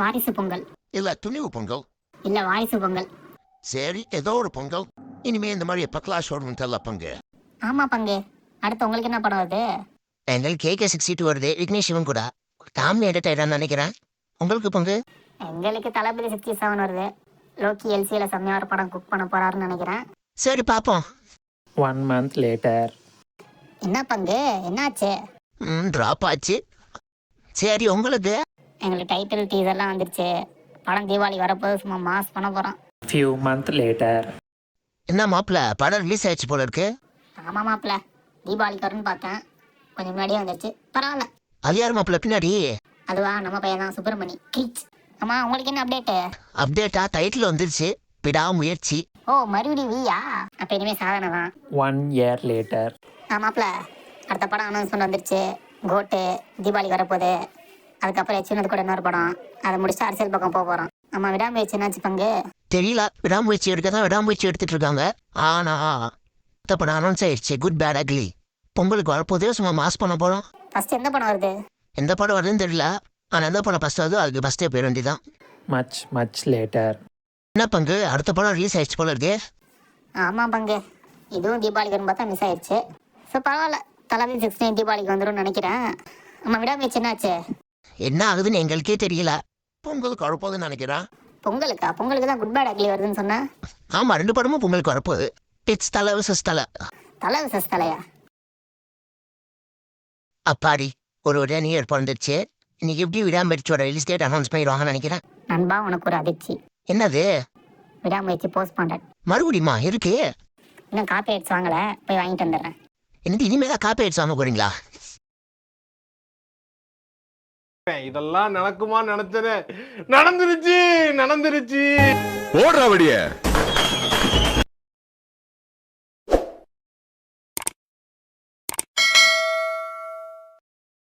வாரிசு பொங்கல். இல்ல துணிவு பொங்கல். இல்ல வாரிசு பொங்கல். சரி, ஏதோ ஒரு பொங்கல். இனிமே இந்த மாதிரி எப்ப ஷோரூம் தெரியல பங்கு. ஆமா பங்கு. அடுத்து உங்களுக்கு என்ன படம் வருது? எங்களுக்கு KK62 வருது, விக்னேஷ் சிவன் கூட. ஃபேமிலி என்டர்டைனர் நினைக்கிறேன். உங்களுக்கு பங்கு? எங்களுக்கு தளபதி 67 வருது. லோக்கி எல்சியில செம்மையா ஒரு படம் குக் பண்ண போறாருன்னு நினைக்கிறேன். சரி பாப்போம். 1 month later. என்ன பங்கு, என்னாச்சு? டிராப் ஆச்சு. சரி உங்களுக்கு? எங்களுக்கு டைட்டில் டீசர்லாம் வந்துருச்சு. படம் தீபாவளி வரப்போது, சும்மா மாஸ் பண்ண போறோம். Few months later. என்ன மாப்பிள்ள, படம் ரிலீஸ் ஆயிடுச்சு போல இருக்கு. ஆமா மாப்பிள்ள, தீபாவளிக்கு வரும்னு பார்த்தேன், கொஞ்சம் முன்னாடியே வந்துருச்சு. பரவாயில்ல. அது யார் மாப்பிள்ள பின்னாடி? அதுவா, நம்ம பையன் தான், சுப்பிரமணி கிச். ஆமா, உங்களுக்கு என்ன அப்டேட்டு? அப்டேட்டா டைட்டில் வந்துருச்சு, விடாமுயற்சி. ஓ, மறுபடியும் வீயா? அப்ப இனிமே சாதனை தான். 1 year later. மாப்பிள்ள, அடுத்த படம் அனௌன்ஸ்மெண்ட் வந்துருச்சு. கோட்டு தீபாவளி வரப்போகுது. அதுக்கப்புறம் சின்னது கூட இன்னொரு படம், அதை முடிச்சுட்டு அரசியல் பக்கம் போக போகிறோம். நம்ம விடாமுயற்சி என்னாச்சு பங்கு? தெரியல, விடாமுயற்சி எடுக்க தான் விடாமுயற்சி எடுத்துட்டு இருக்காங்க. ஆனா படம் அனௌன்ஸ் ஆயிடுச்சு, குட் பேட் அக்லி. பொங்கலுக்கு வரப்போதே சும்மா மாஸ் பண்ண போறோம். ஃபர்ஸ்ட் எந்த படம் வருது? எந்த படம் வருதுன்னு தெரியல, ஆனா எந்த படம் ஃபர்ஸ்ட் வருதோ அதுக்கு ஃபர்ஸ்டே பேர் வேண்டிதான். Much later. என்ன பங்கு, அடுத்த படம் ரிலீஸ் ஆயிடுச்சு போல இருக்கு. ஆமாம் பங்கு, இதுவும் தீபாவளிக்கு வரும் பார்த்தா மிஸ் ஆயிடுச்சு. ஸோ பரவாயில்ல, தளபதி 16 தீபாவளிக்கு வந்துடும் நினைக்கிறேன். நம்ம விடாமுயற்சி என்னாச்சு? என்ன ஆகுதுன்னு எங்களுக்கே தெரியல. பொங்கலுக்கு வரப்போகுதுன்னு நினைக்கிறேன். பொங்கலுக்கா? பொங்கலுக்கு தான் குட் பேட் அக்லி வருதுன்னு சொன்னா. ஆமா, 2 படமும் பொங்கலுக்கு வரப்போகுது. இட்ஸ் தலை விசஸ் தலை. தலை விசஸ் தலையா? அப்பாடி, ஒரு நியூ இயர் பிறந்துருச்சு. இன்னைக்கு எப்படி விடாமுயற்சியோட ரிலீஸ் டேட் அனௌன்ஸ் பண்ணிடுவாங்கன்னு நினைக்கிறேன். நண்பா, உனக்கு ஒரு அதிர்ச்சி. என்னது? விடாமுயற்சி போஸ்ட்பாண்டட். மறுபடியுமா இருக்கு? இன்னும் காப்பி ரைட்ஸ் வாங்கல, போய் வாங்கிட்டு வந்துடுறேன். என்னது, இனிமேதான் காப்பி ரைட்ஸ் வாங்க போறீங்களா? இதெல்லாம் நடக்குமா நினைச்சது, நடந்துருச்சு. ஓடுற வழிய